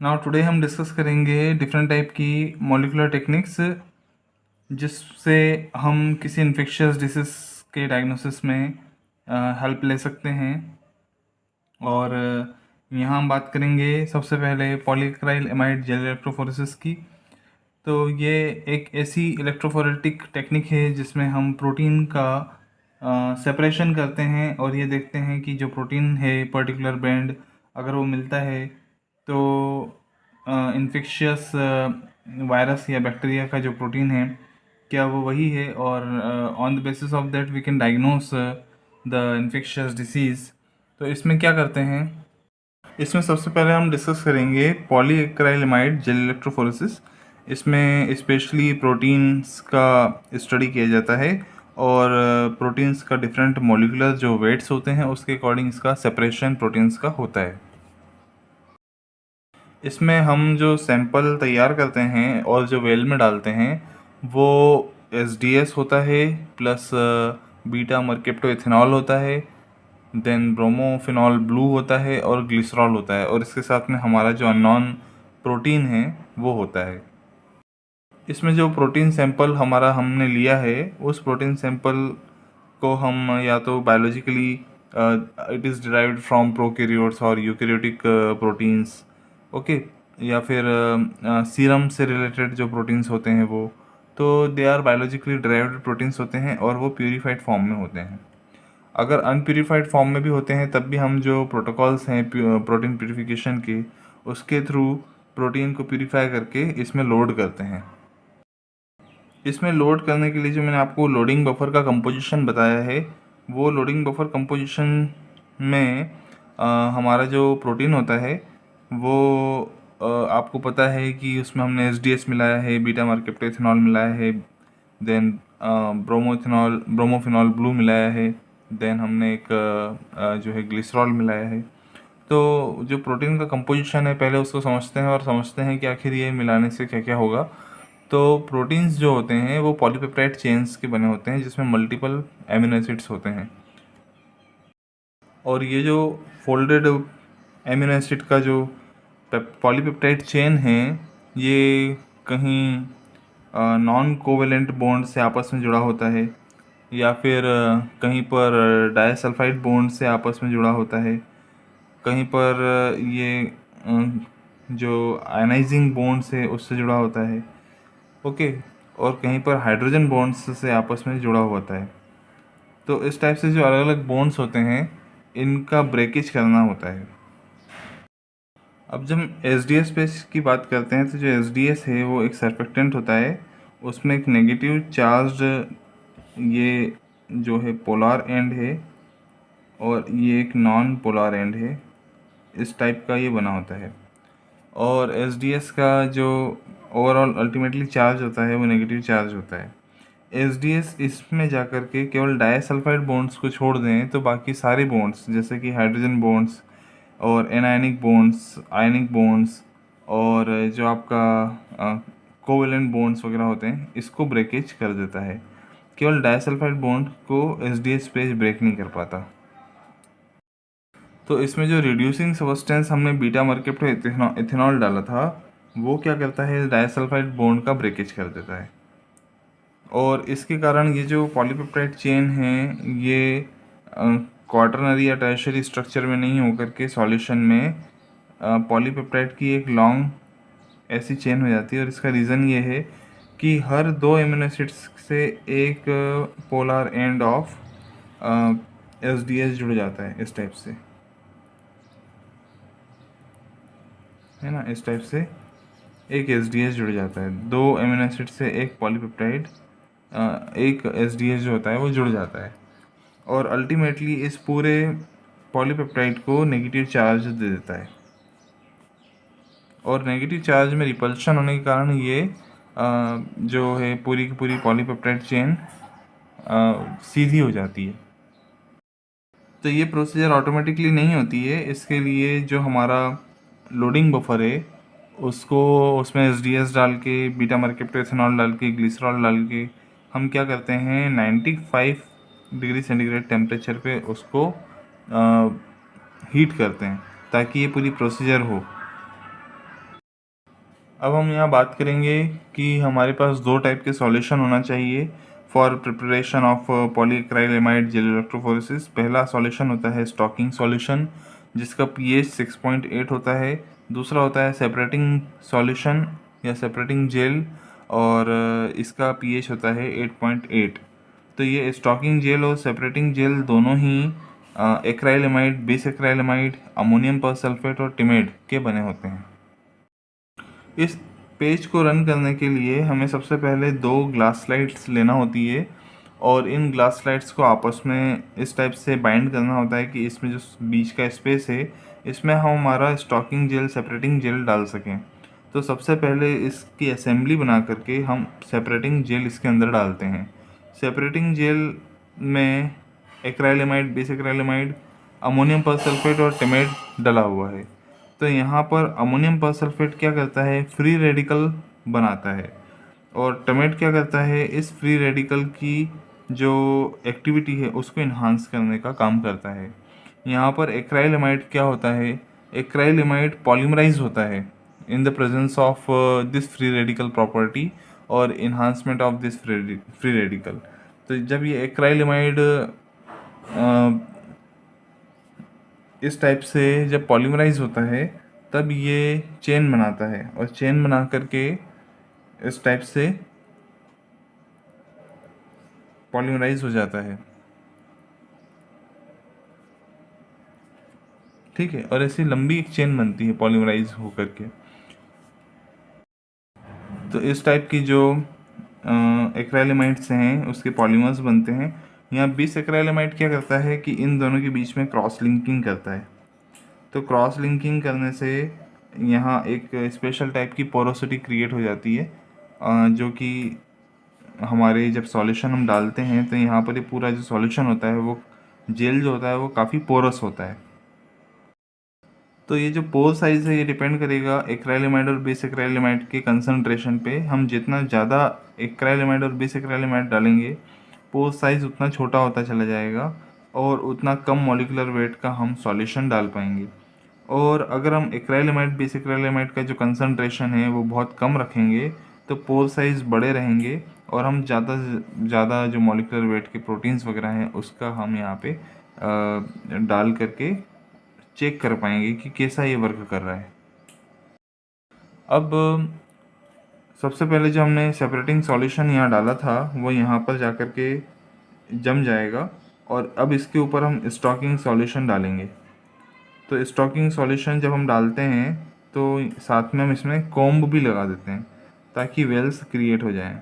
Now today हम discuss करेंगे different type की मॉलिकुलर टेक्निक्स जिससे हम किसी इन्फेक्शियस डिसीज़ के डायग्नोसिस में हेल्प ले सकते हैं। और यहाँ हम बात करेंगे सबसे पहले पॉलीक्राइल एमाइड जेल इलेक्ट्रोफोरेसिस की। तो ये एक ऐसी इलेक्ट्रोफोरेटिक टेक्निक है जिसमें हम प्रोटीन का सेपरेशन करते हैं और ये देखते हैं कि जो प्रोटीन है पर्टिकुलर बैंड अगर वो मिलता है तो इन्फेक्शियस वायरस या बैक्टीरिया का जो प्रोटीन है क्या वो वही है, और on the basis of that we can diagnose the infectious disease. तो इसमें क्या करते हैं, इसमें सबसे पहले हम डिस्कस करेंगे पॉलीएक्राइलेमाइड जेल इलेक्ट्रोफोरेसिस। इसमें स्पेशली प्रोटीन्स का स्टडी किया जाता है और प्रोटीन्स का डिफरेंट मॉलिकुलर जो वेट्स होते हैं उसके अकॉर्डिंग इसका सेपरेशन प्रोटीन्स का होता है। इसमें हम जो सैंपल तैयार करते हैं और जो वेल में डालते हैं वो SDS होता है प्लस बीटा मर्केप्टो इथेनॉल होता है, देन ब्रोमोफिनॉल ब्लू होता है और ग्लिसरॉल होता है, और इसके साथ में हमारा जो अननोन प्रोटीन है वो होता है। इसमें जो प्रोटीन सैंपल हमारा हमने लिया है उस प्रोटीन सैंपल को हम या तो biologically it is derived from prokaryotes और यूकैरियोटिक प्रोटीन्स, ओके, या फिर सीरम से रिलेटेड जो प्रोटीन्स होते हैं वो तो they are biologically derived proteins होते हैं और वो प्यूरीफाइड फॉर्म में होते हैं। अगर अनप्यूरिफाइड फॉर्म में भी होते हैं तब भी हम जो प्रोटोकॉल्स हैं प्रोटीन प्यूरिफिकेशन के उसके थ्रू प्रोटीन को प्यूरिफाई करके इसमें लोड करते हैं। इसमें लोड करने के लिए जो मैंने आपको लोडिंग बफर का कंपोजिशन बताया है वो लोडिंग बफर कंपोजिशन में हमारा जो प्रोटीन होता है वो आपको पता है कि उसमें हमने SDS मिलाया है, बीटा मर्केप्टो इथेनॉल मिलाया है, देन ब्रोमोफिनॉल ब्लू मिलाया है, देन हमने एक जो है ग्लिसरॉल मिलाया है। तो जो प्रोटीन का कंपोजिशन है पहले उसको समझते हैं और समझते हैं कि आखिर ये मिलाने से क्या क्या होगा। तो प्रोटीन्स जो होते हैं वो पॉलीपेप्टाइड चेन्स के बने होते हैं जिसमें मल्टीपल एमिनो एसिड्स होते हैं, और ये जो फोल्डेड एमिनो एसिड का जो पॉलीपेप्टाइड चेन है ये कहीं नॉन कोवेलेंट बॉन्ड से आपस में जुड़ा होता है या फिर कहीं पर डाइसल्फाइड बॉन्ड से आपस में जुड़ा होता है, कहीं पर ये जो आयनाइजिंग बॉन्ड्स है उससे जुड़ा होता है, ओके, और कहीं पर हाइड्रोजन बॉन्ड्स से आपस में जुड़ा होता है। तो इस टाइप से जो अलग अलग बॉन्ड्स होते हैं इनका ब्रेकेज करना होता है। अब जब हम SDS बेस की बात करते हैं तो जो SDS है वो एक सरफेक्टेंट होता है, उसमें एक नेगेटिव चार्ज ये जो है पोलर एंड है और ये एक नॉन पोलर एंड है, इस टाइप का ये बना होता है। और SDS का जो ओवरऑल अल्टीमेटली चार्ज होता है वो नेगेटिव चार्ज होता है। SDS इसमें जाकर के केवल डाइसल्फाइड बॉन्ड्स को छोड़ दें तो बाकी सारे बॉन्ड्स जैसे कि हाइड्रोजन बॉन्ड्स और एनायनिक बॉन्ड्स, आयनिक बॉन्ड्स और जो आपका कोवेलेंट बॉन्ड्स वगैरह होते हैं इसको ब्रेकेज कर देता है। केवल डाइसल्फाइड बॉन्ड को SDS पेज ब्रेक नहीं कर पाता। तो इसमें जो रिड्यूसिंग सब्सटेंस हमने बीटा मर्केप्टो इथेनॉल डाला था वो क्या करता है, डाइसल्फाइड बॉन्ड का ब्रेकेज कर देता है, और इसके कारण ये जो पॉलीपेप्टाइड चेन है ये क्वाटरनरी या टर्शियरी स्ट्रक्चर में नहीं होकर के सॉल्यूशन में पॉलीपेप्टाइड की एक लॉन्ग ऐसी चेन हो जाती है। और इसका रीज़न ये है कि हर दो एमिनो एसिड्स से एक पोलर एंड ऑफ SDS जुड़ जाता है, इस टाइप से, है ना, इस टाइप से एक SDS जुड़ जाता है, दो एमिनो एसिड से एक पॉलीपेप्टाइड एक SDS जो होता है वो जुड़ जाता है, और अल्टीमेटली इस पूरे पॉलीपेप्टाइड को नेगेटिव चार्ज दे देता है, और नेगेटिव चार्ज में रिपल्शन होने के कारण ये जो है पूरी की पूरी पॉलीपेप्टाइड चेन सीधी हो जाती है। तो ये प्रोसीजर ऑटोमेटिकली नहीं होती है, इसके लिए जो हमारा लोडिंग बफर है उसको उसमें SDS डाल के, बीटा मर्केप्टो इथेनॉल डाल के, ग्लिसरॉल डाल के हम क्या करते हैं 95 डिग्री सेंटीग्रेड टेम्परेचर पे उसको हीट करते हैं ताकि ये पूरी प्रोसीजर हो। अब हम यहाँ बात करेंगे कि हमारे पास दो टाइप के सॉल्यूशन होना चाहिए for preparation of polyacrylamide gel electrophoresis. पहला सॉल्यूशन होता है स्टॉकिंग सॉल्यूशन जिसका pH 6.8 होता है। दूसरा होता है सेपरेटिंग सॉल्यूशन या सेपरेटिंग जेल और इसका pH होता है 8.8। तो ये स्टॉकिंग जेल और सेपरेटिंग जेल दोनों ही एक्राइलेमाइड, बेस एक्राइलेमाइड, अमोनियम परसल्फेट और टिमेड के बने होते हैं। इस पेज को रन करने के लिए हमें सबसे पहले दो ग्लास स्लाइड्स लेना होती है और इन ग्लास स्लाइड्स को आपस में इस टाइप से बाइंड करना होता है कि इसमें जो बीच का स्पेस है इसमें हम हमारा स्टॉकिंग जेल सेपरेटिंग जेल डाल सकें। तो सबसे पहले इसकी असेंबली बना करके हम सेपरेटिंग जेल इसके अंदर डालते हैं। सेपरेटिंग जेल में एक्राइलेमाइड, बेस एक्राइलेमाइड, अमोनियम परसल्फेट और टिमेड डला हुआ है। तो यहाँ पर अमोनियम परसल्फेट क्या करता है, फ्री रेडिकल बनाता है और टिमेड क्या करता है, इस फ्री रेडिकल की जो एक्टिविटी है उसको इन्हांस करने का काम करता है। यहाँ पर एक्राइलेमाइड क्या होता है, एक्राइलेमाइड पॉलीमराइज होता है in the presence of this free radical property और enhancement of this free radical. तो जब ये एक्राइलेमाइड इस टाइप से जब पॉलीमराइज होता है तब ये चेन बनाता है और चेन बना करके इस टाइप से पॉलीमराइज हो जाता है। ठीक है, और ऐसी लंबी एक चेन बनती है पॉलीमराइज हो करके। तो इस टाइप की जो एक्राइलेमाइड्स हैं उसके पॉलीमर्स बनते हैं। यहाँ बीस एक्राइलेमाइड क्या करता है कि इन दोनों के बीच में क्रॉस लिंकिंग करता है। तो क्रॉस लिंकिंग करने से यहाँ एक स्पेशल टाइप की पोरोसिटी क्रिएट हो जाती है जो कि हमारे जब सॉल्यूशन हम डालते हैं तो यहाँ पर ये पूरा जो सॉल्यूशन होता है वो जेल जो होता है वो काफ़ी पोरस होता है। तो ये जो पोर साइज़ है ये डिपेंड करेगा एक्राइलेमाइड और बेस एक्राइलेमाइड के कंसंट्रेशन पे। हम जितना ज़्यादा एक्राइलेमाइड और बेस एक्राइलेमाइड डालेंगे पोर साइज़ उतना छोटा होता चला जाएगा और उतना कम मॉलिक्यूलर वेट का हम सॉल्यूशन डाल पाएंगे। और अगर हम एक्राइलेमाइड बेस एक्राइलेमाइड का जो कंसंट्रेशन है वो बहुत कम रखेंगे तो पोर साइज़ बड़े रहेंगे और हम ज़्यादा से ज़्यादा जो मॉलिक्यूलर वेट के प्रोटीन्स वगैरह हैं उसका हम यहाँ पे डाल करके चेक कर पाएंगे कि कैसा ये वर्क कर रहा है। अब सबसे पहले जो हमने सेपरेटिंग सॉल्यूशन यहाँ डाला था वो यहाँ पर जा कर के जम जाएगा और अब इसके ऊपर हम स्टॉकिंग सॉल्यूशन डालेंगे। तो स्टॉकिंग सॉल्यूशन जब हम डालते हैं तो साथ में हम इसमें कॉम्ब भी लगा देते हैं ताकि वेल्स क्रिएट हो जाएं।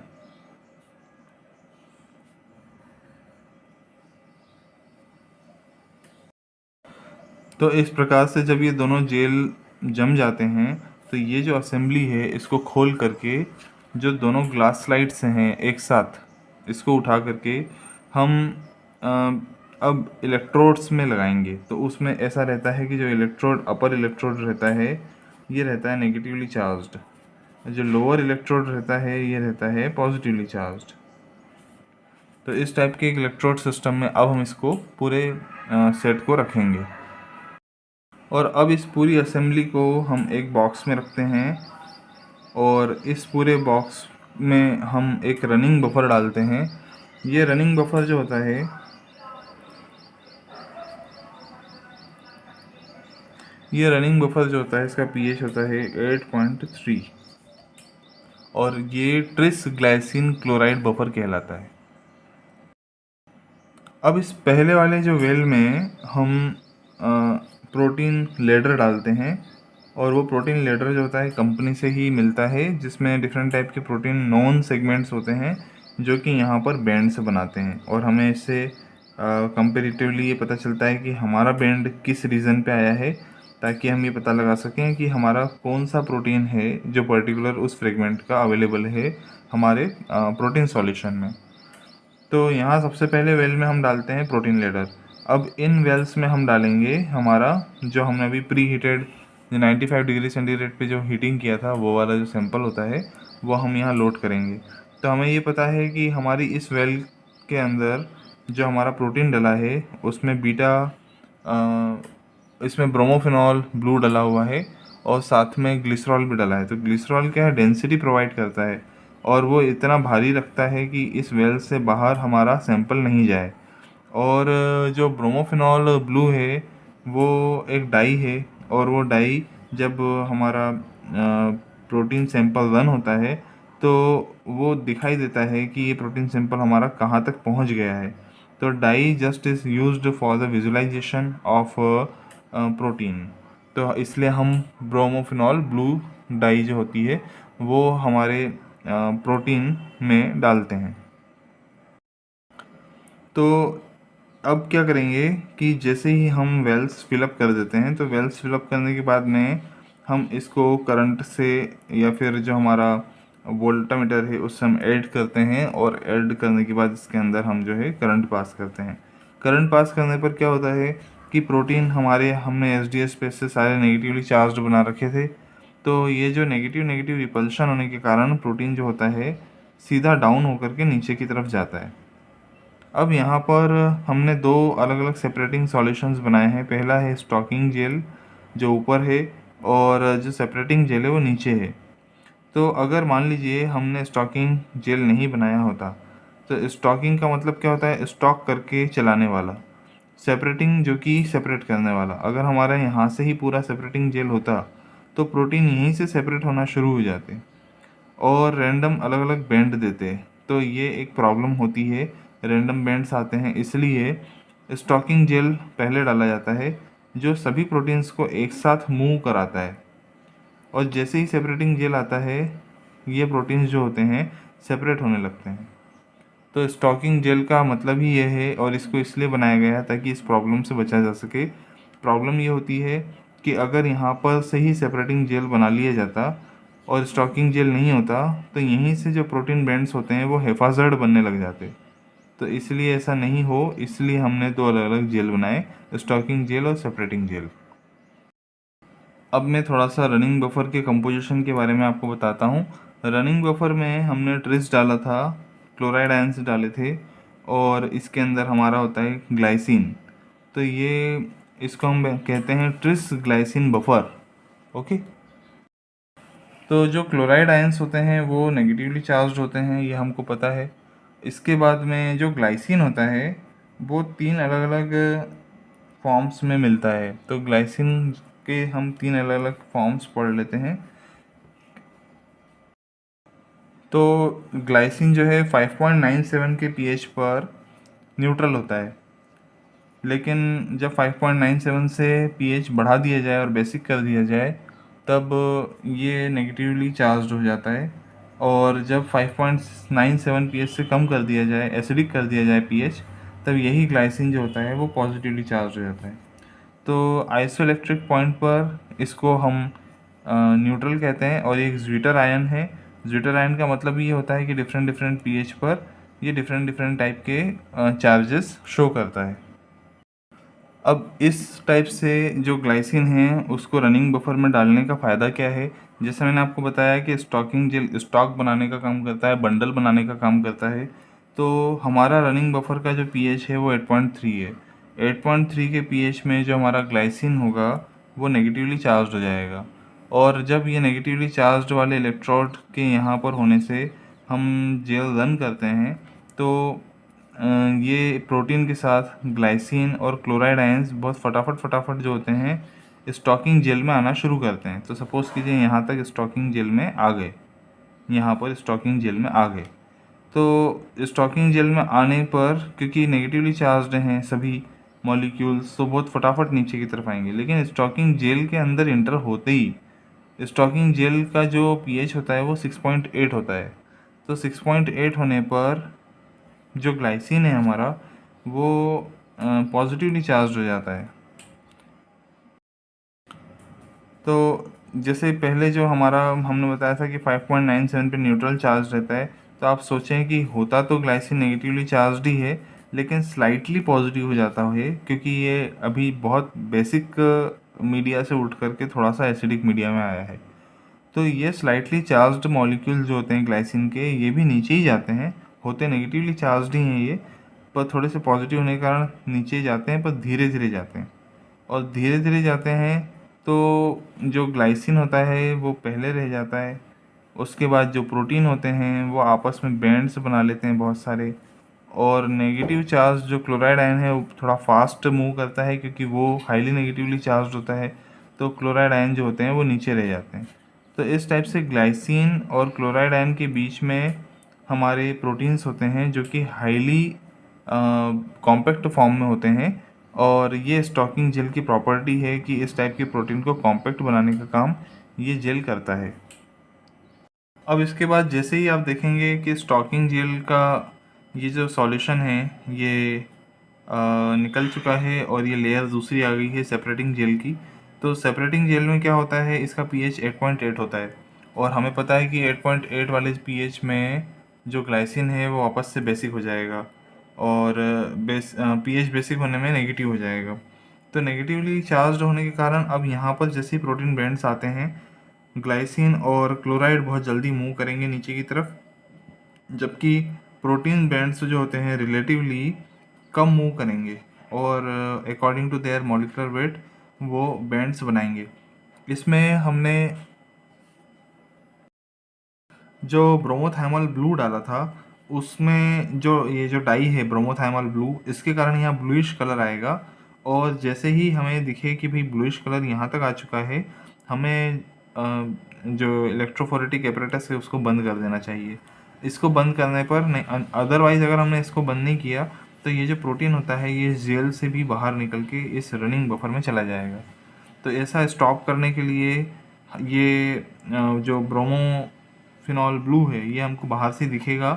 तो इस प्रकार से जब ये दोनों जेल जम जाते हैं तो ये जो असेंबली है इसको खोल करके जो दोनों ग्लास स्लाइड्स हैं एक साथ इसको उठा करके हम अब इलेक्ट्रोड्स में लगाएंगे। तो उसमें ऐसा रहता है कि जो इलेक्ट्रोड अपर इलेक्ट्रोड रहता है ये रहता है नेगेटिवली चार्ज्ड, जो लोअर इलेक्ट्रोड रहता है ये रहता है पॉजिटिवली चार्ज्ड। तो इस टाइप के इलेक्ट्रोड सिस्टम में अब हम इसको पूरे सेट को रखेंगे और अब इस पूरी असेंबली को हम एक बॉक्स में रखते हैं और इस पूरे बॉक्स में हम एक रनिंग बफर डालते हैं। ये रनिंग बफर जो होता है इसका pH होता है 8.3 और ये ट्रिस ग्लाइसिन क्लोराइड बफर कहलाता है। अब इस पहले वाले जो वेल में हम प्रोटीन लेडर डालते हैं और वो प्रोटीन लेडर जो होता है कंपनी से ही मिलता है जिसमें डिफरेंट टाइप के प्रोटीन नॉन सेगमेंट्स होते हैं जो कि यहाँ पर बैंड से बनाते हैं और हमें इससे कंपेरेटिवली ये पता चलता है कि हमारा बैंड किस रीज़न पे आया है ताकि हम ये पता लगा सकें कि हमारा कौन सा प्रोटीन है जो पर्टिकुलर उस फ्रेगमेंट का अवेलेबल है हमारे प्रोटीन सॉल्यूशन में। तो यहाँ सबसे पहले वेल में हम डालते हैं प्रोटीन लेडर। अब इन वेल्स में हम डालेंगे हमारा जो हमने अभी प्री हीटेड 95 डिग्री सेंटीग्रेड पे जो हीटिंग किया था वो वाला जो सैंपल होता है वो हम यहाँ लोड करेंगे। तो हमें ये पता है कि हमारी इस वेल के अंदर जो हमारा प्रोटीन डला है उसमें बीटा इसमें ब्रोमोफिनॉल ब्लू डला हुआ है और साथ में ग्लिसरॉल भी डाला है। तो ग्लिसरॉल क्या है, डेंसिटी प्रोवाइड करता है और वो इतना भारी रखता है कि इस वेल से बाहर हमारा सैंपल नहीं जाए। और जो ब्रोमोफिनॉल ब्लू है वो एक डाई है, और वो डाई जब हमारा प्रोटीन सैंपल रन होता है तो वो दिखाई देता है कि ये प्रोटीन सैंपल हमारा कहाँ तक पहुँच गया है। तो dye just is used for the visualisation of protein. तो इसलिए हम ब्रोमोफिनॉल ब्लू डाई जो होती है वो हमारे प्रोटीन में डालते हैं। तो अब क्या करेंगे कि जैसे ही हम वेल्स फिलअप कर देते हैं, तो वेल्स फिलअप करने के बाद में हम इसको करंट से या फिर जो हमारा वोल्टामीटर है उससे हम ऐड करते हैं, और ऐड करने के बाद इसके अंदर हम जो है करंट पास करते हैं। करंट पास करने पर क्या होता है कि प्रोटीन हमारे, हमने एस डी एस स्पेस से सारे नेगेटिवली चार्ज बना रखे थे, तो ये जो नेगेटिव नेगेटिव रिपल्शन होने के कारण प्रोटीन जो होता है सीधा डाउन होकर के नीचे की तरफ जाता है। अब यहाँ पर हमने दो अलग अलग सेपरेटिंग सॉल्यूशंस बनाए हैं। पहला है स्टॉकिंग जेल जो ऊपर है, और जो सेपरेटिंग जेल है वो नीचे है। तो अगर मान लीजिए हमने स्टॉकिंग जेल नहीं बनाया होता, तो स्टॉकिंग का मतलब क्या होता है, स्टॉक करके चलाने वाला। सेपरेटिंग जो कि सेपरेट करने वाला। अगर हमारा यहाँ से ही पूरा सेपरेटिंग जेल होता तो प्रोटीन यहीं से सेपरेट होना शुरू हो जाते और रैंडम अलग अलग बैंड देते। तो ये एक प्रॉब्लम होती है, रैंडम बैंड्स आते हैं, इसलिए स्टॉकिंग जेल पहले डाला जाता है जो सभी प्रोटीन्स को एक साथ मूव कराता है। और जैसे ही सेपरेटिंग जेल आता है ये प्रोटीन्स जो होते हैं सेपरेट होने लगते हैं। तो स्टॉकिंग जेल का मतलब ही ये है, और इसको इसलिए बनाया गया है ताकि इस प्रॉब्लम से बचा जा सके। प्रॉब्लम ये होती है कि अगर यहाँ पर से ही सेपरेटिंग जेल बना लिया जाता और स्टॉकिंग जेल नहीं होता, तो यहीं से जो प्रोटीन बैंड्स होते हैं वो हेफाजर्ड बनने लग जाते। तो इसलिए ऐसा नहीं हो, इसलिए हमने दो अलग अलग जेल बनाए, स्टॉकिंग जेल और सेपरेटिंग जेल। अब मैं थोड़ा सा रनिंग बफर के कंपोजिशन के बारे में आपको बताता हूँ। रनिंग बफर में हमने ट्रिस डाला था, क्लोराइड आयंस डाले थे, और इसके अंदर हमारा होता है ग्लाइसिन। तो ये इसको हम कहते हैं ट्रिस ग्लाइसिन बफर। ओके। तो जो क्लोराइड आयंस होते हैं वो नेगेटिवली चार्ज होते हैं, ये हमको पता है। इसके बाद में जो ग्लाइसिन होता है वो तीन अलग अलग फॉर्म्स में मिलता है। तो ग्लाइसिन के हम तीन अलग अलग फॉर्म्स पढ़ लेते हैं। तो ग्लाइसिन जो है 5.97 के पीएच पर न्यूट्रल होता है, लेकिन जब 5.97 से पीएच बढ़ा दिया जाए और बेसिक कर दिया जाए तब ये नेगेटिवली चार्ज हो जाता है, और जब 5.97 पीएच से कम कर दिया जाए, एसिडिक कर दिया जाए पीएच, तब यही ग्लाइसिन जो होता है वो पॉजिटिवली चार्ज हो जाता है। तो आइसोइलेक्ट्रिक पॉइंट पर इसको हम न्यूट्रल कहते हैं, और ये एक ज्विटर आयन है। ज्विटर आयन का मतलब ये होता है कि डिफरेंट डिफरेंट पीएच पर ये डिफरेंट डिफरेंट टाइप के चार्जेस शो करता है। अब इस टाइप से जो ग्लाइसिन है उसको रनिंग बफर में डालने का फ़ायदा क्या है। जैसे मैंने आपको बताया कि स्टॉकिंग जेल स्टॉक बनाने का काम करता है, बंडल बनाने का काम करता है। तो हमारा रनिंग बफर का जो पीएच है वो 8.3 है। 8.3 के पीएच में जो हमारा ग्लाइसिन होगा वो नेगेटिवली चार्ज हो जाएगा, और जब ये नेगेटिवली चार्ज वाले इलेक्ट्रोड के यहाँ पर होने से हम जेल रन करते हैं, तो ये प्रोटीन के साथ ग्लाइसिन और क्लोराइड आयंस बहुत फटाफट फटाफट जो होते हैं स्टॉकिंग जेल में आना शुरू करते हैं। तो सपोज़ कीजिए यहाँ तक स्टॉकिंग जेल में आ गए, यहाँ पर स्टॉकिंग जेल में आ गए। तो स्टॉकिंग जेल में आने पर क्योंकि नेगेटिवली चार्ज्ड हैं सभी मॉलिक्यूल्स, तो बहुत फटाफट नीचे की तरफ आएंगे। लेकिन स्टॉकिंग जेल के अंदर इंटर होते ही स्टॉकिंग जेल का जो पीएच होता है वो 6.8 होता है। तो 6.8 होने पर जो ग्लाइसिन है हमारा वो पॉजिटिवली चार्ज हो जाता है। तो जैसे पहले जो हमारा हमने बताया था कि 5.97 पे न्यूट्रल चार्ज रहता है, तो आप सोचें कि होता तो ग्लाइसिन नेगेटिवली चार्ज्ड ही है, लेकिन स्लाइटली पॉजिटिव हो जाता है क्योंकि ये अभी बहुत बेसिक मीडिया से उठ करके थोड़ा सा एसिडिक मीडिया में आया है। तो ये स्लाइटली चार्ज्ड मॉलिक्यूल जो होते हैं ग्लाइसिन के, ये भी नीचे ही जाते हैं, होते नेगेटिवली चार्ज्ड ही हैं ये, पर थोड़े से पॉजिटिव होने के कारण नीचे जाते हैं, पर धीरे धीरे जाते हैं। और धीरे धीरे जाते हैं तो जो ग्लाइसिन होता है वो पहले रह जाता है, उसके बाद जो प्रोटीन होते हैं वो आपस में बैंड्स बना लेते हैं बहुत सारे, और नेगेटिव चार्ज जो क्लोराइड आयन है वो थोड़ा फास्ट मूव करता है क्योंकि वो हाईली नेगेटिवली चार्ज होता है, तो क्लोराइड आयन जो होते हैं वो नीचे रह जाते हैं। तो इस टाइप से ग्लाइसिन और क्लोराइड आयन के बीच में हमारे प्रोटीन्स होते हैं जो कि हाईली कॉम्पैक्ट फॉर्म में होते हैं, और ये स्टॉकिंग जेल की प्रॉपर्टी है कि इस टाइप के प्रोटीन को कॉम्पैक्ट बनाने का काम ये जेल करता है। अब इसके बाद जैसे ही आप देखेंगे कि स्टॉकिंग जेल का ये जो सॉल्यूशन है ये निकल चुका है और ये लेयर दूसरी आ गई है सेपरेटिंग जेल की। तो सेपरेटिंग जेल में क्या होता है, इसका पीएच 8.8 होता है, और हमें पता है कि 8.8 वाले पीएच में जो ग्लाइसिन है वो वापस से बेसिक हो जाएगा, और पीएच बेसिक होने में नेगेटिव हो जाएगा। तो नेगेटिवली चार्ज होने के कारण अब यहाँ पर जैसे ही प्रोटीन बैंड्स आते हैं, ग्लाइसिन और क्लोराइड बहुत जल्दी मूव करेंगे नीचे की तरफ, जबकि प्रोटीन बैंड्स जो होते हैं रिलेटिवली कम मूव करेंगे, और according to their molecular weight वो बैंड्स बनाएंगे। इसमें हमने जो ब्रोमोथाइमल ब्लू डाला था उसमें जो ये जो डाई है ब्रोमोथाइमल ब्लू, इसके कारण यहाँ ब्लूइश कलर आएगा, और जैसे ही हमें दिखे कि भाई ब्लूइश कलर यहाँ तक आ चुका है, हमें जो इलेक्ट्रोफोरेटिक एपरेटस है उसको बंद कर देना चाहिए। इसको बंद करने पर नहीं, अदरवाइज़ अगर हमने इसको बंद नहीं किया तो ये जो प्रोटीन होता है ये जेल से भी बाहर निकल के इस रनिंग बफर में चला जाएगा। तो ऐसा स्टॉप करने के लिए ये जो ब्रोमोफिनॉल ब्लू है ये हमको बाहर से दिखेगा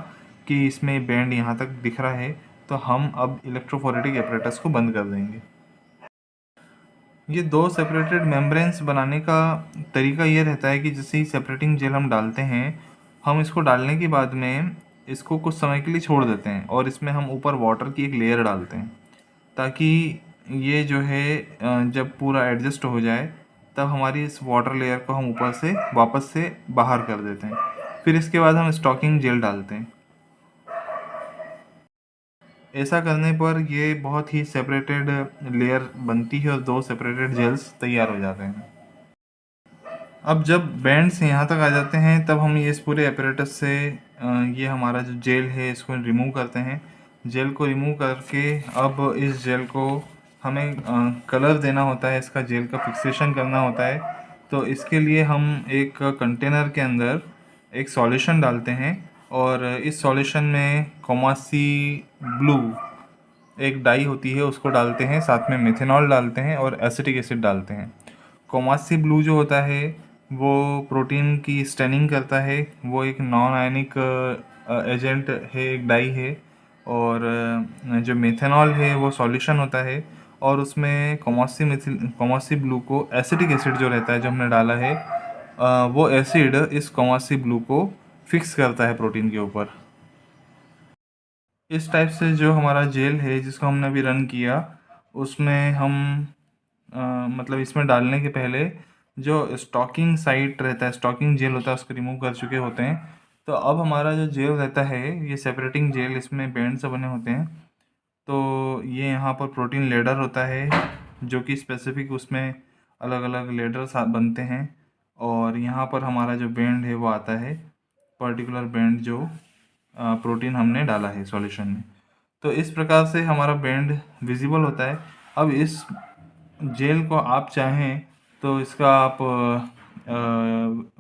कि इसमें बैंड यहाँ तक दिख रहा है, तो हम अब इलेक्ट्रोफोरेटिक एपरेटस को बंद कर देंगे। ये दो सेपरेटेड मेम्ब्रेन्स बनाने का तरीका ये रहता है कि जैसे ही सेपरेटिंग जेल हम डालते हैं, हम इसको डालने के बाद में इसको कुछ समय के लिए छोड़ देते हैं, और इसमें हम ऊपर वाटर की एक लेयर डालते हैं ताकि ये जो है जब पूरा एडजस्ट हो जाए तब हमारी इस वाटर लेयर को हम ऊपर से वापस से बाहर कर देते हैं। फिर इसके बाद हम स्टॉकिंग जेल डालते हैं। ऐसा करने पर ये बहुत ही सेपरेटेड लेयर बनती है और दो सेपरेटेड जेल्स तैयार हो जाते हैं। अब जब बैंड्स यहाँ तक आ जाते हैं तब हम ये इस पूरे एपरेटस से ये हमारा जो जेल है इसको रिमूव करते हैं। जेल को रिमूव करके अब इस जेल को हमें कलर देना होता है, इसका जेल का फिक्सेशन करना होता है। तो इसके लिए हम एक कंटेनर के अंदर एक सॉल्यूशन डालते हैं, और इस सॉल्यूशन में कोमासी ब्लू एक डाई होती है उसको डालते हैं, साथ में मेथनॉल डालते हैं और एसिटिक एसिड डालते हैं। कोमासी ब्लू जो होता है वो प्रोटीन की स्टेनिंग करता है, वो एक नॉन आयनिक एजेंट है, एक डाई है, और जो मेथनॉल है वो सॉल्यूशन होता है, और उसमें कोमासी ब्लू को एसिटिक एसिड जो रहता है जो हमने डाला है वो एसिड इस कोमासी ब्लू को फिक्स करता है प्रोटीन के ऊपर। इस टाइप से जो हमारा जेल है जिसको हमने अभी रन किया उसमें हम मतलब इसमें डालने के पहले जो स्टॉकिंग साइट रहता है, स्टॉकिंग जेल होता है, उसको रिमूव कर चुके होते हैं। तो अब हमारा जो जेल रहता है ये सेपरेटिंग जेल, इसमें बैंड से बने होते हैं। तो ये यहाँ पर प्रोटीन लेडर होता है जो कि स्पेसिफिक उसमें अलग अलग लेडर्स बनते हैं, और यहाँ पर हमारा जो बैंड है वो आता है, पर्टिकुलर बैंड जो प्रोटीन हमने डाला है सॉल्यूशन में। तो इस प्रकार से हमारा बैंड विजिबल होता है। अब इस जेल को आप चाहें तो इसका आप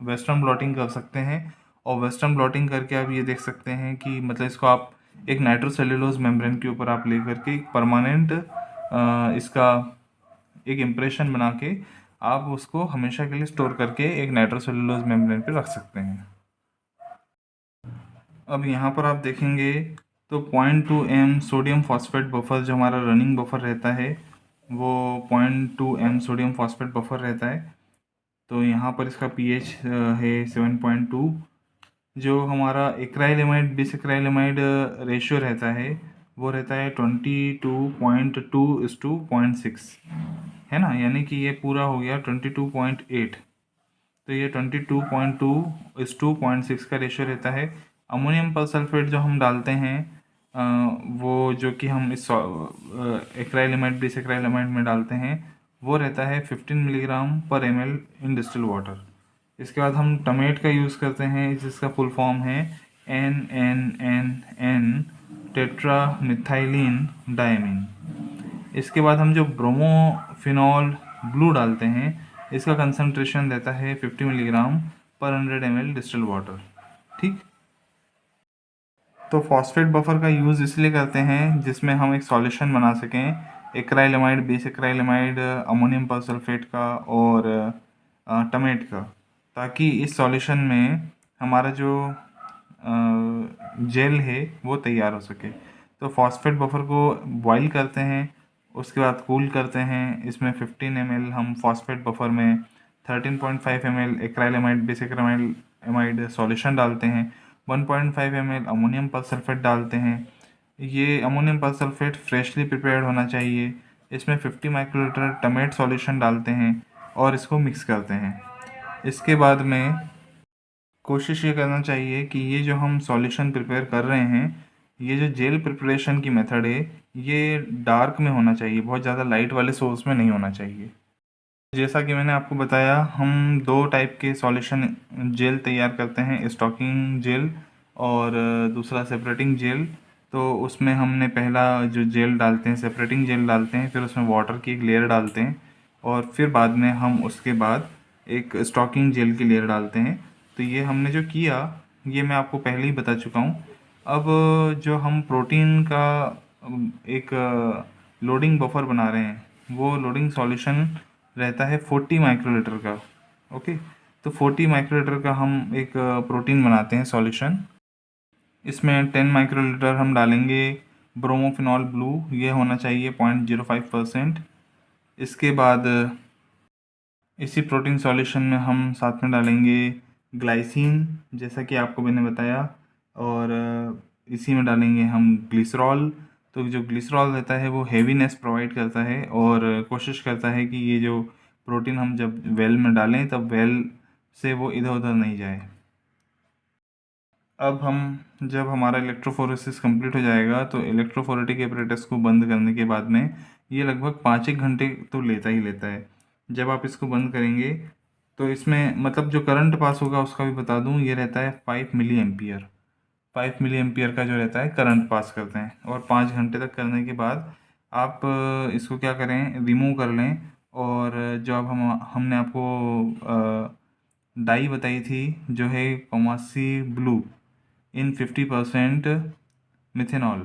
वेस्टर्न ब्लॉटिंग कर सकते हैं, और वेस्टर्न ब्लॉटिंग करके आप ये देख सकते हैं कि मतलब इसको आप एक नाइट्रोसेल्युलोज मेम्ब्रेन के ऊपर आप लेकर के परमानेंट इसका एक इम्प्रेशन बना के आप उसको हमेशा के लिए स्टोर करके एक नाइट्रोसेल्युलोज मेम्ब्रेन पे रख सकते हैं। अब यहाँ पर आप देखेंगे तो 0.2 m सोडियम फॉस्फेट बफर जो हमारा रनिंग बफर रहता है वो 0.2 m सोडियम फॉस्फेट बफर रहता है। तो यहाँ पर इसका pH है 7.2। जो हमारा एक्राइलेमाइड बिसक्राइलेमाइड रेशियो रहता है वो रहता है 22.2:0.6, है ना, यानी कि ये पूरा हो गया 22.8। तो ये 22.2:0.6 का रेशियो रहता है। अमोनियम परसल्फेट जो हम डालते हैं वो जो कि हम इस एक्राइलेमाइड बिसक्राइलेमाइड में डालते हैं वो रहता है 15 मिलीग्राम पर ml इन डिस्टिल वाटर। इसके बाद हम टमेट का यूज़ करते हैं, जिसका फुल फॉर्म है NNNN टेट्रा मिथाइलिन डायमीन। इसके बाद हम जो ब्रोमोफिनॉल ब्लू डालते हैं, इसका कंसंट्रेशन रहता है 50 मिलीग्राम पर 100 ml डिस्टिल वाटर। ठीक। तो फॉस्फेट बफर का यूज़ इसलिए करते हैं जिसमें हम एक सॉल्यूशन बना सकें एक्राइलेमाइड, बेस एक्राइलेमाइड, अमोनियम परसल्फेट का और टमेट का, ताकि इस सॉल्यूशन में हमारा जो जेल है वो तैयार हो सके। तो फॉस्फेट बफर को बॉईल करते हैं, उसके बाद कूल करते हैं। इसमें 15 ml हम फॉस्फेट बफर में 13.5 ml एक्राइलेमाइड, बेस एक्राइलेमाइड सॉल्यूशन डालते हैं, 1.5 ml अमोनियम परसल्फेट डालते हैं। ये अमोनियम परसल्फेट फ्रेशली प्रिपेयर्ड होना चाहिए। इसमें 50 माइक्रोलीटर टमेट सॉल्यूशन डालते हैं और इसको मिक्स करते हैं। इसके बाद में कोशिश ये करना चाहिए कि ये जो हम सॉल्यूशन प्रिपेयर कर रहे हैं, ये जो जेल प्रिपरेशन की मेथड है, ये डार्क में होना चाहिए, बहुत ज़्यादा लाइट वाले सोर्स में नहीं होना चाहिए। जैसा कि मैंने आपको बताया, हम दो टाइप के सॉल्यूशन जेल तैयार करते हैं, स्टॉकिंग जेल और दूसरा सेपरेटिंग जेल। तो उसमें हमने पहला जो जेल डालते हैं, सेपरेटिंग जेल डालते हैं, फिर उसमें वाटर की एक लेयर डालते हैं और फिर बाद में हम उसके बाद एक स्टॉकिंग जेल की लेयर डालते हैं। तो ये हमने जो किया, ये मैं आपको पहले ही बता चुका हूँ। अब जो हम प्रोटीन का एक लोडिंग बफर बना रहे हैं, वो लोडिंग सॉल्यूशन रहता है 40 माइक्रोलीटर का। ओके। तो 40 माइक्रोलीटर का हम एक प्रोटीन बनाते हैं सॉल्यूशन। इसमें 10 माइक्रोलीटर हम डालेंगे ब्रोमोफिनॉल ब्लू, ये होना चाहिए 0.05%। इसके बाद इसी प्रोटीन सॉल्यूशन में हम साथ में डालेंगे ग्लाइसिन, जैसा कि आपको मैंने बताया, और इसी में डालेंगे हम ग्लिसरॉल। तो जो ग्लिसरॉल रहता है वो हेवीनेस प्रोवाइड करता है और कोशिश करता है कि ये जो प्रोटीन हम जब वेल में डालें तब वेल से वो इधर उधर नहीं जाए। अब हम जब हमारा इलेक्ट्रोफोरेसिस कंप्लीट हो जाएगा तो इलेक्ट्रोफोरेटिक एपरेटस को बंद करने के बाद में ये लगभग 5-1 घंटे तो लेता ही लेता है। जब आप इसको बंद करेंगे तो इसमें मतलब जो करंट पास होगा उसका भी बता दूं, ये रहता है 5 मिली एम्पियर। 5 मिली एम्पियर का जो रहता है करंट पास करते हैं, और 5 घंटे तक करने के बाद आप इसको क्या करें, रिमूव कर लें। और जो अब हमने आपको डाई बताई थी जो है कॉमासी ब्लू इन 50% मिथेनॉल,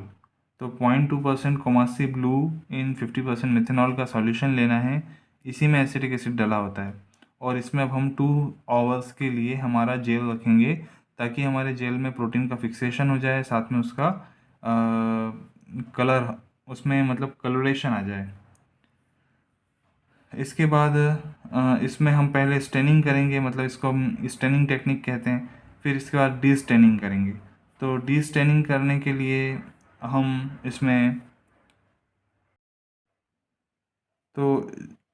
तो 0.2% कोमासी ब्लू इन 50% मिथेनॉल का सॉल्यूशन लेना है। इसी में एसिटिक एसिड डला होता है और इसमें अब हम 2 आवर्स के लिए हमारा जेल रखेंगे, ताकि हमारे जेल में प्रोटीन का फिक्सेशन हो जाए, साथ में उसका कलर, उसमें मतलब कलरेशन आ जाए। इसके बाद इसमें हम पहले स्टेनिंग करेंगे, मतलब इसको हम स्टेनिंग टेक्निक कहते हैं। फिर इसके बाद डी स्टेनिंग करेंगे। तो डी स्टेनिंग करने के लिए तो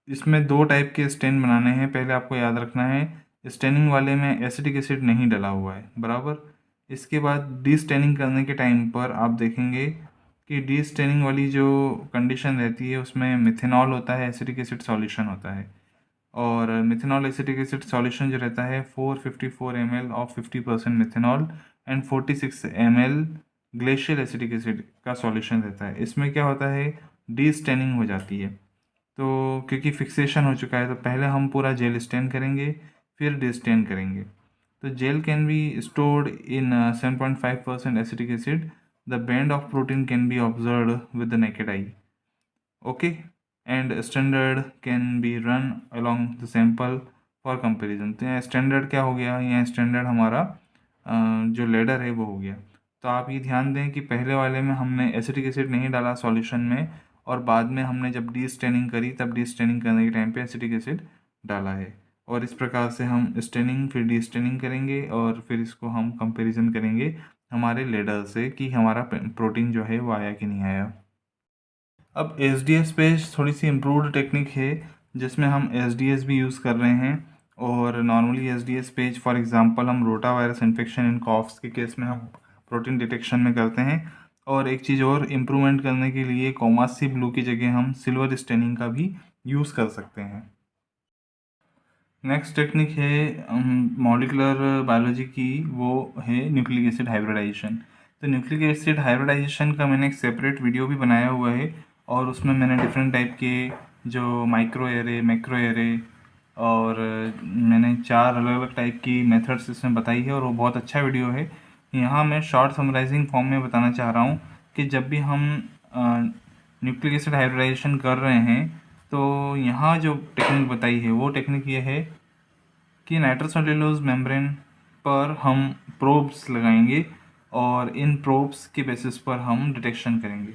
इसमें 2 टाइप के स्टेन बनाने हैं। पहले आपको याद रखना है, स्टेनिंग वाले में एसिटिक एसिड नहीं डला हुआ है, बराबर। इसके बाद डी स्टेनिंग करने के टाइम पर आप देखेंगे कि डी स्टेनिंग वाली जो कंडीशन रहती है उसमें मिथेनॉल होता है, एसिटिक एसिड सॉल्यूशन होता है। और मिथेनॉल एसिटिक एसिड सॉल्यूशन जो रहता है 454 ml of 50% methanol and 46 ml glacial acetic acid का सॉल्यूशन रहता है। इसमें क्या होता है, डी स्टेनिंग हो जाती है। तो क्योंकि फिक्सेशन हो चुका है तो पहले हम पूरा जेल स्टेन करेंगे, फिर डी स्टेन करेंगे। तो gel can be stored in 7.5% acetic acid. The band of protein can be observed with the naked eye. Okay. And standard can be run along the sample for comparison. तो यहाँ standard क्या हो गया, यहाँ standard हमारा जो ladder है वो हो गया। तो आप ये ध्यान दें कि पहले वाले में हमने एसिटिक एसिड नहीं डाला सॉल्यूशन में, और बाद में हमने जब डी स्टेनिंग करी तब डी स्टेनिंग करने के टाइम पे एसिटिक एसिड डाला है। और इस प्रकार से हम स्टेनिंग फिर डी स्टेनिंग करेंगे और फिर इसको हम कंपैरिजन करेंगे हमारे लेडर से कि हमारा प्रोटीन जो है वो आया कि नहीं आया। अब एस पे थोड़ी सी इम्प्रूव्ड टेक्निक है जिसमें हम एस भी यूज़ कर रहे हैं। और normally as page for example हम rotavirus infection in calves के केस में हम प्रोटीन डिटेक्शन में करते हैं। और एक चीज़ और इम्प्रूवमेंट करने के लिए कॉमासी ब्लू की जगह हम सिल्वर स्टेनिंग का भी यूज़ कर सकते हैं। नेक्स्ट टेक्निक है मॉलिकुलर बायोलॉजी की, वो है न्यूक्लिक एसिड हाइब्रिडाइजेशन। तो न्यूक्लिक एसिड हाइब्रिडाइजेशन का मैंने एक सेपरेट वीडियो भी बनाया हुआ है, और उसमें मैंने डिफरेंट टाइप के जो माइक्रो एरे, मैक्रो एरे और मैंने 4 अलग-अलग टाइप की मेथड्स इसमें बताई है, और वो बहुत अच्छा वीडियो है। यहाँ मैं शॉर्ट समराइजिंग फॉर्म में बताना चाह रहा हूँ कि जब भी हम न्यूक्लिक एसिड हाइब्रिडाइजेशन कर रहे हैं, तो यहाँ जो टेक्निक बताई है वो टेक्निक ये है कि नाइट्रोसेल्युलोज मेम्ब्रेन पर हम प्रोब्स लगाएंगे, और इन प्रोब्स के बेसिस पर हम डिटेक्शन करेंगे।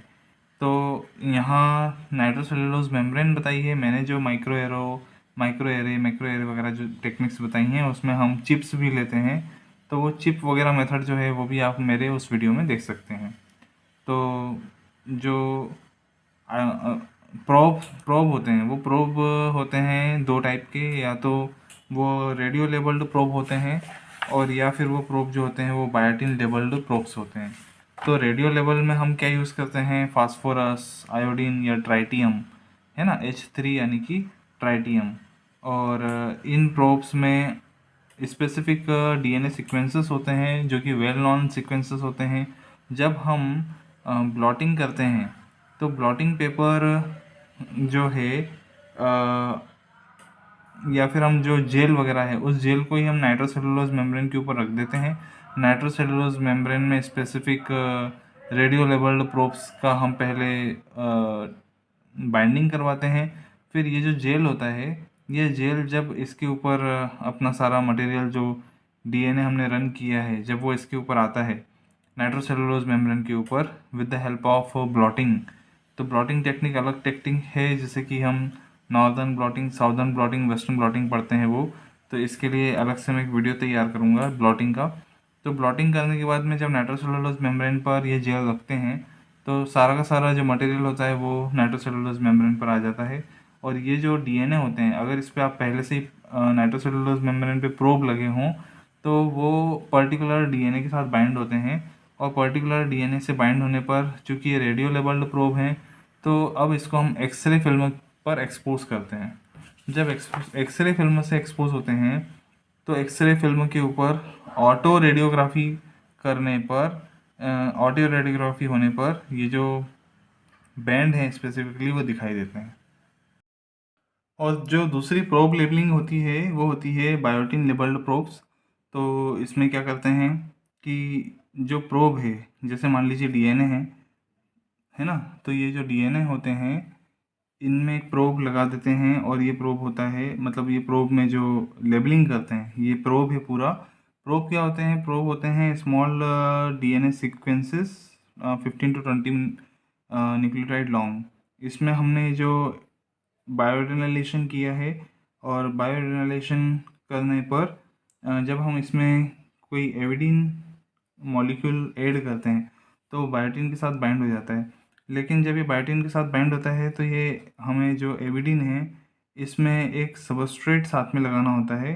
तो यहाँ नाइट्रोसेल्युलोज मेम्ब्रेन बताई है, मैंने जो माइक्रो एरे, मैक्रो एरे वगैरह जो टेक्निक्स बताई हैं उसमें हम चिप्स भी लेते हैं। तो वो चिप वगैरह मेथड जो है वो भी आप मेरे उस वीडियो में देख सकते हैं। तो जो प्रोब प्रोब होते हैं, वो प्रोब होते हैं 2 टाइप के, या तो वो रेडियो लेबल्ड प्रोब होते हैं, और या फिर वो प्रोब जो होते हैं वो बायोटिन लेबल्ड प्रोब्स होते हैं। तो रेडियो लेवल में हम क्या यूज़ करते हैं, फास्फोरस, आयोडीन या ट्राइटियम, है ना, H3 यानी कि ट्राइटियम। और इन प्रोब्स में स्पेसिफिक डीएनए सीक्वेंसेस होते हैं जो कि वेल नॉन सीक्वेंसेस होते हैं। जब हम ब्लॉटिंग करते हैं तो ब्लॉटिंग पेपर जो है या फिर हम जो जेल वगैरह है उस जेल को ही हम नाइट्रोसेलुलोज मेम्ब्रेन के ऊपर रख देते हैं। नाइट्रोसेलुलोज मेम्ब्रेन में स्पेसिफिक रेडियो लेबल्ड प्रोब्स का हम पहले बाइंडिंग करवाते हैं। फिर ये जो जेल होता है, ये जेल जब इसके ऊपर अपना सारा मटेरियल जो डीएनए हमने रन किया है, जब वो इसके ऊपर आता है नाइट्रोसेलुलोज मेम्ब्रेन के ऊपर with the help of blotting. तो ब्लॉटिंग टेक्निक अलग टेक्निक है, जैसे कि हम northern blotting, southern blotting, western blotting पढ़ते हैं वो। तो इसके लिए अलग से मैं एक वीडियो तैयार करूँगा ब्लॉटिंग का। तो ब्लॉटिंग करने के बाद में जब नाइट्रोसेलुलोज मेम्ब्रेन पर ये जेल रखते हैं, तो सारा का सारा जो मटेरियल होता है वो नाइट्रोसेलुलोज मेम्ब्रेन पर आ जाता है। और ये जो डीएनए होते हैं, अगर इस पर आप पहले से ही नाइट्रोसेलुलोज मेम्ब्रेन पे प्रोब लगे हों, तो वो पर्टिकुलर डीएनए के साथ बाइंड होते हैं, और पर्टिकुलर डीएनए से बाइंड होने पर, चूँकि ये रेडियो लेबल्ड प्रोब हैं, तो अब इसको हम एक्सरे फिल्म पर एक्सपोज करते हैं। जब एक्सरे फिल्म से एक्सपोज होते हैं, तो एक्सरे फिल्म के ऊपर ऑटो रेडियोग्राफी करने पर, ऑटो रेडियोग्राफी होने पर ये जो बैंड है स्पेसिफिकली वो दिखाई देते हैं। और जो दूसरी प्रोब लेबलिंग होती है वो होती है बायोटिन लेबल्ड प्रोब्स। तो इसमें क्या करते हैं कि जो प्रोब है, जैसे मान लीजिए डीएनए है ना, तो ये जो डीएनए होते हैं इनमें एक प्रोब लगा देते हैं, और ये प्रोब होता है, मतलब ये प्रोब में जो लेबलिंग करते हैं ये प्रोब है पूरा। प्रोब क्या होते हैं, प्रोब होते हैं small DNA sequences 15 to 20 nucleotide long. इसमें हमने जो बायोडिनलेशन किया है, और बायोडिनलेशन करने पर जब हम इसमें कोई एविडीन मॉलिक्यूल ऐड करते हैं तो बायोटिन के साथ बाइंड हो जाता है। लेकिन जब ये बायोटिन के साथ बाइंड होता है तो ये हमें जो एविडीन है इसमें एक सबस्ट्रेट साथ में लगाना होता है,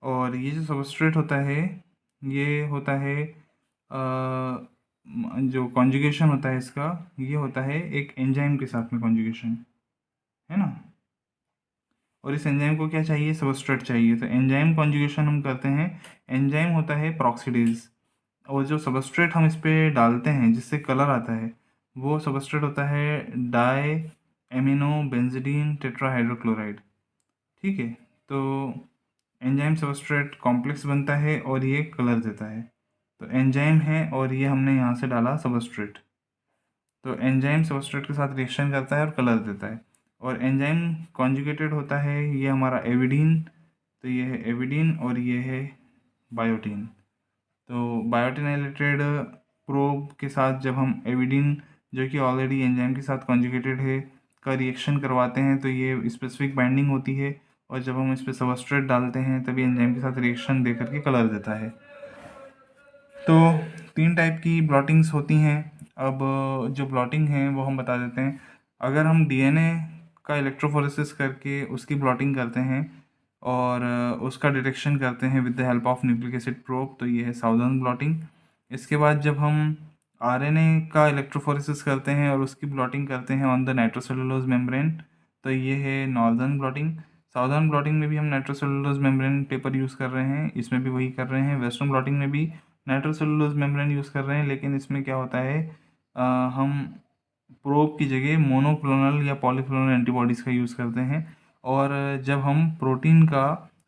और ये जो सबस्ट्रेट होता है ये होता है जो कॉन्जुगेशन होता है इसका, ये होता है एक एंजाइम के साथ में कॉन्जुगेशन, है ना। और इस एंजाइम को क्या चाहिए, सबस्ट्रेट चाहिए। तो एंजाइम कॉन्जुगेशन हम करते हैं, एंजाइम होता है प्रॉक्सीडेज, और जो सबस्ट्रेट हम इस पर डालते हैं जिससे कलर आता है वो सबस्ट्रेट होता है डाई एमिनो बेंजीडीन टेट्राहाइड्रोक्लोराइड। ठीक है, तो एंजाइम सबस्ट्रेट कॉम्प्लेक्स बनता है और ये कलर देता है। तो एंजाइम है और ये हमने यहाँ से डाला सबस्ट्रेट, तो एंजाइम सबस्ट्रेट के साथ रिएक्शन करता है और कलर देता है। और एंजाइम कॉन्जुगेटेड होता है, ये हमारा एविडीन, तो ये है एविडीन और ये है बायोटीन। तो बायोटिनाइलेटेड प्रोब के साथ जब हम एविडीन, जो कि ऑलरेडी एंजाइम के साथ कॉन्जुगेटेड है, का रिएक्शन करवाते हैं तो ये स्पेसिफिक बाइंडिंग होती है, और जब हम इस पर सबस्ट्रेट डालते हैं तभी एंजाइम के साथ रिएक्शन दे करके कलर देता है। तो 3 टाइप की ब्लॉटिंग्स होती हैं। अब जो ब्लॉटिंग है वो हम बता देते हैं। अगर हम डीएनए का इलेक्ट्रोफोरेसिस करके उसकी ब्लॉटिंग करते हैं और उसका डिटेक्शन करते हैं with the help of nucleic acid probe, तो ये है साउदर्न ब्लॉटिंग। इसके बाद जब हम आरएनए का इलेक्ट्रोफोरेसिस करते हैं और उसकी ब्लॉटिंग करते हैं ऑन द नाइट्रोसेलुलोज मेम्ब्रेन। तो ये है नॉर्दर्न ब्लॉटिंग। साउदर्न ब्लॉटिंग में भी हम नाइट्रोसेलुलोज मेम्ब्रेन पेपर यूज़ कर रहे हैं, इसमें भी वही कर रहे हैं। वेस्टर्न ब्लॉटिंग में भी नाइट्रोसेलुलोज मेम्ब्रेन यूज़ कर रहे हैं, लेकिन इसमें क्या होता है, हम प्रोब की जगह मोनोक्लोनल या पॉलीक्लोनल एंटीबॉडीज़ का यूज़ करते हैं। और जब हम प्रोटीन का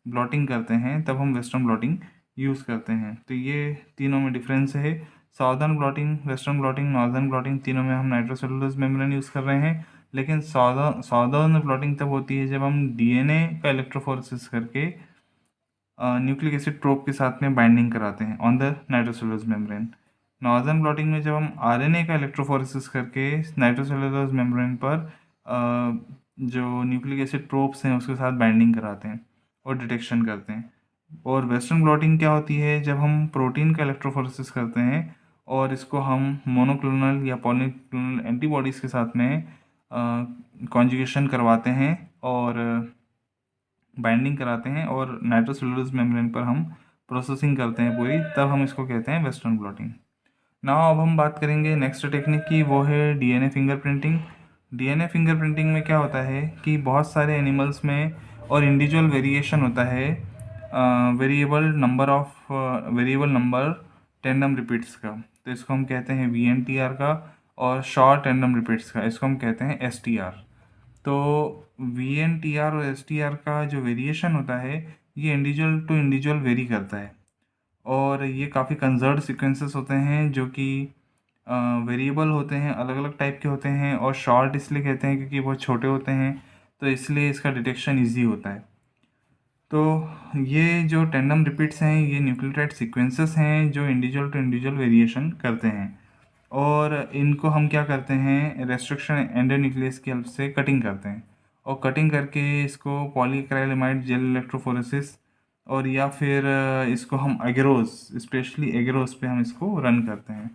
ब्लॉटिंग करते हैं तब हम वेस्टर्न ब्लॉटिंग यूज़ करते हैं। तो ये तीनों में डिफरेंस है। Southern blotting, western blotting, northern blotting, तीनों में हम नाइट्रोसेलुलोज मेम्ब्रेन यूज़ कर रहे हैं। लेकिन साउदर्न ब्लॉटिंग तब होती है जब हम डीएनए का इलेक्ट्रोफोरेसिस करके न्यूक्लिक एसिड प्रोब के साथ में बाइंडिंग कराते हैं on the nitrocellulose membrane. Northern blotting में जब हम आरएनए का इलेक्ट्रोफोरेसिस करके नाइट्रोसेलुलोज मेम्ब्रेन पर जो न्यूक्लिक एसिड प्रोब्स हैं उसके साथ बाइंडिंग कराते हैं और डिटेक्शन करते हैं। और वेस्टर्न ब्लॉटिंग क्या होती है, जब हम प्रोटीन का इलेक्ट्रोफोरेसिस करते हैं और इसको हम मोनोक्लोनल या पॉलीक्लोनल एंटीबॉडीज़ के साथ में कॉन्जुगेशन करवाते हैं और बाइंडिंग कराते हैं और नाइट्रोसेलुलोज मेम्ब्रेन पर हम प्रोसेसिंग करते हैं पूरी, तब हम इसको कहते हैं वेस्टर्न ब्लॉटिंग। नाउ अब हम बात करेंगे नेक्स्ट टेक्निक की, वो है डीएनए फिंगरप्रिंटिंग। डीएनए फिंगरप्रिंटिंग में क्या होता है कि बहुत सारे एनिमल्स में और इंडिविजुअल वेरिएशन होता है, वेरिएबल नंबर टेंडम रिपीट्स का। तो इसको हम कहते हैं वीएनटीआर का, और शॉर्ट टेंडम रिपीट्स का इसको हम कहते हैं एसटीआर। तो वीएनटीआर और एसटीआर का जो वेरिएशन होता है ये इंडिविजुअल टू इंडिविजुअल वेरी करता है, और ये काफ़ी कंजर्व्ड सीक्वेंसेस होते हैं जो कि वेरिएबल होते हैं, अलग अलग टाइप के होते हैं। और शॉर्ट इसलिए कहते हैं क्योंकि बहुत छोटे होते हैं, तो इसलिए इसका डिटेक्शन इजी होता है। तो ये जो टेंडम रिपीट्स हैं ये न्यूक्लियोटाइड सीक्वेंसेस हैं जो इंडिविजुअल टू इंडिविजुअल वेरिएशन करते हैं, और इनको हम क्या करते हैं, रेस्ट्रिक्शन एंडोन्यूक्लियस की हेल्प से कटिंग करते हैं, और कटिंग करके इसको पॉलीक्राइलेमाइड जेल इलेक्ट्रोफोरेसिस और या फिर इसको हम एगरोस, स्पेशली एगरोस पे हम इसको रन करते हैं।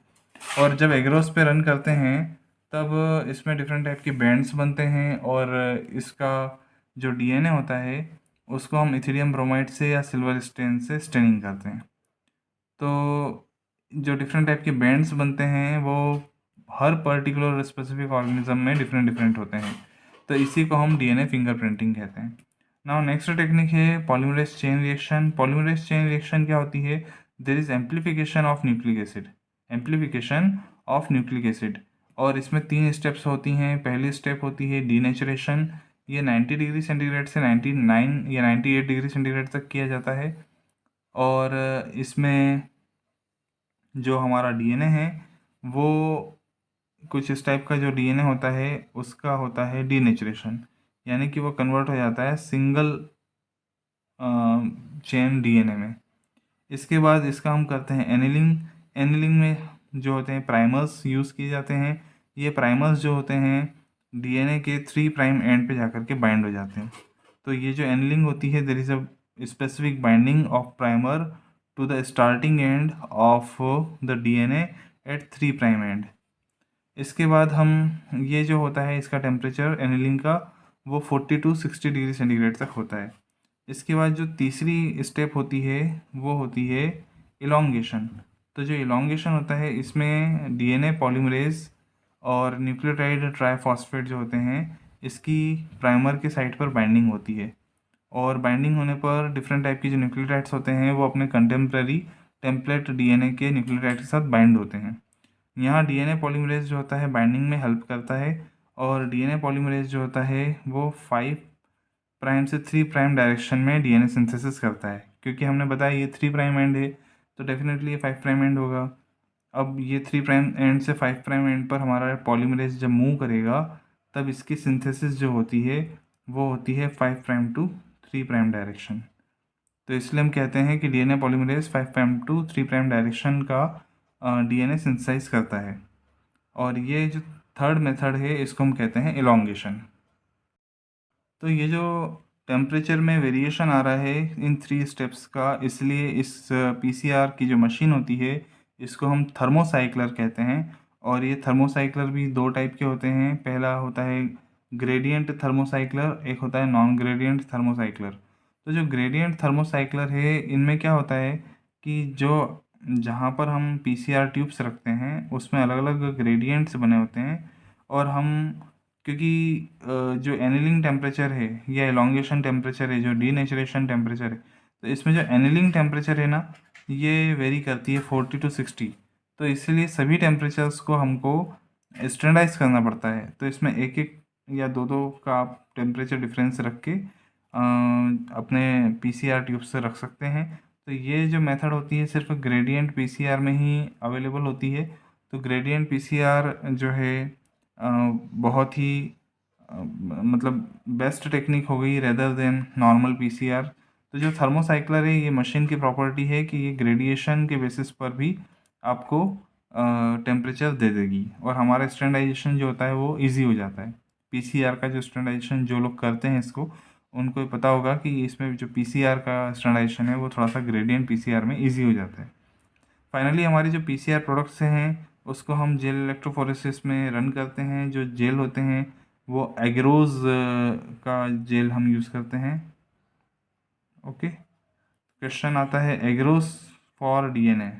और जब एगरोस पे रन करते हैं तब इसमें डिफरेंट टाइप के बैंड्स बनते हैं, और इसका जो डीएनए होता है उसको हम इथेरियम ब्रोमाइड से या सिल्वर स्टेन से स्टेनिंग करते हैं। तो जो डिफरेंट टाइप के बैंड्स बनते हैं वो हर पर्टिकुलर स्पेसिफिक ऑर्गेनिज्म में डिफरेंट डिफरेंट होते हैं, तो इसी को हम डीएनए फिंगरप्रिंटिंग कहते हैं। नाउ नेक्स्ट टेक्निक है polymerase chain reaction. Polymerase chain reaction क्या होती है, there is amplification of nucleic acid, amplification of nucleic acid. और इसमें 3 स्टेप्स होती हैं। पहली स्टेप होती है डीनेचुरेशन, ये 90 डिग्री सेंटीग्रेड से 99 या 98 डिग्री सेंटीग्रेड तक किया जाता है। और इसमें जो हमारा डीएनए है वो कुछ इस टाइप का जो डीएनए होता है उसका होता है डीनेचुरेशन, यानी कि वो कन्वर्ट हो जाता है सिंगल चेन डीएनए में। इसके बाद इसका हम करते हैं एनिलिंग। एनिलिंग में जो होते हैं प्राइमर्स यूज़ किए जाते हैं। ये प्राइमर्स जो होते हैं डीएनए के 3 प्राइम एंड पे जाकर के बाइंड हो जाते हैं। तो ये जो एनिलिंग होती है, there is a specific binding of primer to the starting end of the DNA at 3 prime end. इसके बाद हम ये जो होता है इसका टेम्परेचर एनिलिंग का वो 40 टू 60 डिग्री सेंटीग्रेड तक होता है। इसके बाद जो तीसरी स्टेप होती है वो होती है इलोंगेशन। तो जो इलोंगेशन होता है इसमें डीएनए पॉलीमरेज और न्यूक्लियोटाइड ट्राइफॉस्फेट जो होते हैं इसकी प्राइमर के साइट पर बाइंडिंग होती है, और बाइंडिंग होने पर डिफरेंट टाइप की जो न्यूक्लियोटाइड्स होते हैं वो अपने कंटेम्प्रेरी टेम्पलेट डीएनए के न्यूक्लियोटाइड के साथ बाइंड होते हैं। यहाँ डीएनए पॉलीमरेज जो होता है बाइंडिंग में हेल्प करता है, और डीएनए पॉलीमरेज जो होता है वो 5 प्राइम से 3 प्राइम डायरेक्शन में डीएनए सिंथेसिस करता है। क्योंकि हमने बताया ये 3 प्राइम एंड है तो डेफिनेटली ये 5 प्राइम एंड होगा। अब ये 3 प्राइम एंड से 5 प्राइम एंड पर हमारा पॉलीमरेज जब मूव करेगा तब इसकी सिंथेसिस जो होती है वो होती है 5 प्राइम टू 3 प्राइम डायरेक्शन। तो इसलिए हम कहते हैं कि DNA polymerase 5 prime to 3 prime direction का डीएनए सिंथेसाइज करता है। और ये जो थर्ड मेथड है इसको हम कहते हैं इलोंगेशन। तो ये जो टेम्परेचर में वेरिएशन आ रहा है इन 3 स्टेप्स का, इसलिए इस पीसीआर की जो मशीन होती है इसको हम थर्मोसाइक्लर कहते हैं। और ये थर्मोसाइक्लर भी 2 टाइप के होते हैं। पहला होता है ग्रेडियंट थर्मोसाइक्लर, एक होता है नॉन ग्रेडियंट थर्मोसाइक्लर। तो जो ग्रेडियंट थर्मोसाइक्लर है इनमें क्या होता है कि जो जहाँ पर हम पीसीआर ट्यूब्स रखते हैं उसमें अलग अलग ग्रेडियंट्स बने होते हैं, और हम क्योंकि जो एनीलिंग टेम्परेचर है या एलोंगेशन टेम्परेचर है, जो डीनेचुरेशन टेम्परेचर है, तो इसमें जो एनीलिंग टेम्परेचर है ना, ये वेरी करती है 40 to 60। तो इसीलिए सभी टेम्परेचर्स को हमको स्टैंडर्डाइज करना पड़ता है। तो इसमें एक एक या दो दो का आप टेम्परेचर डिफरेंस रख के अपने पीसीआर ट्यूब से रख सकते हैं। तो ये जो मेथड होती है सिर्फ ग्रेडियंट पीसीआर में ही अवेलेबल होती है। तो ग्रेडियंट पीसीआर जो है बहुत ही मतलब बेस्ट टेक्निक हो गई रेदर देन नॉर्मल पीसीआर। तो जो थर्मोसाइक्लर है, ये मशीन की प्रॉपर्टी है कि ये ग्रेडिएशन के बेसिस पर भी आपको टेम्परेचर दे देगी, और हमारा स्टैंडर्डाइजेशन जो होता है वो इजी हो जाता है। पीसीआर का जो स्टैंडर्डाइजेशन जो लोग करते हैं इसको, उनको पता होगा कि इसमें जो पीसीआर का स्टैंडर्डाइजेशन है वो थोड़ा सा ग्रेडियंट पीसीआर में इजी हो जाता है। फाइनली हमारे जो पीसीआर प्रोडक्ट्स हैं उसको हम जेल इलेक्ट्रोफोरेसिस में रन करते हैं। जो जेल होते हैं वो एग्रोज का जेल हम यूज़ करते हैं। ओके, क्वेश्चन आता है एग्रोज फॉर डीएनए।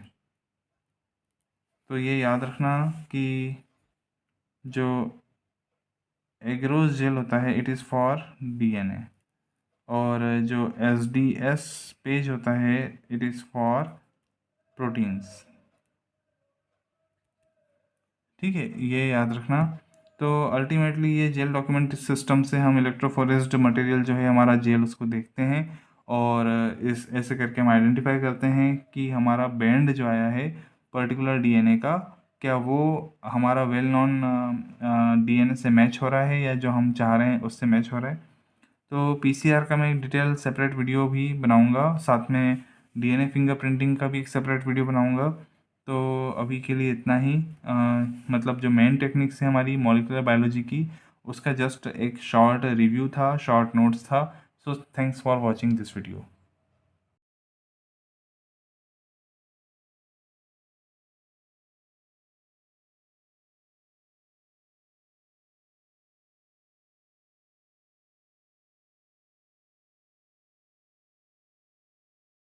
तो ये याद रखना कि जो एग्रोज जेल होता है इट इज़ फॉर डीएनए, और जो एसडीएस पेज होता है इट इज़ फॉर प्रोटीन्स। ठीक है, ये याद रखना। तो अल्टीमेटली ये जेल डॉक्यूमेंट सिस्टम से हम इलेक्ट्रोफोरेस्ड मटेरियल जो है हमारा जेल उसको देखते हैं, और इस ऐसे करके हम आइडेंटिफाई करते हैं कि हमारा बैंड जो आया है पर्टिकुलर डीएनए का, क्या वो हमारा वेल नॉन डीएनए से मैच हो रहा है या जो हम चाह रहे हैं उससे मैच हो रहा है। तो पीसीआर का मैं एक डिटेल सेपरेट वीडियो भी बनाऊंगा, साथ में डीएनए फिंगरप्रिंटिंग का भी एक सेपरेट वीडियो बनाऊंगा। तो अभी के लिए इतना ही। मतलब जो मेन टेक्निक्स है हमारी मॉलिक्यूलर बायोलॉजी की, उसका जस्ट एक शॉर्ट रिव्यू था, शॉर्ट नोट्स था। So thanks for watching this video.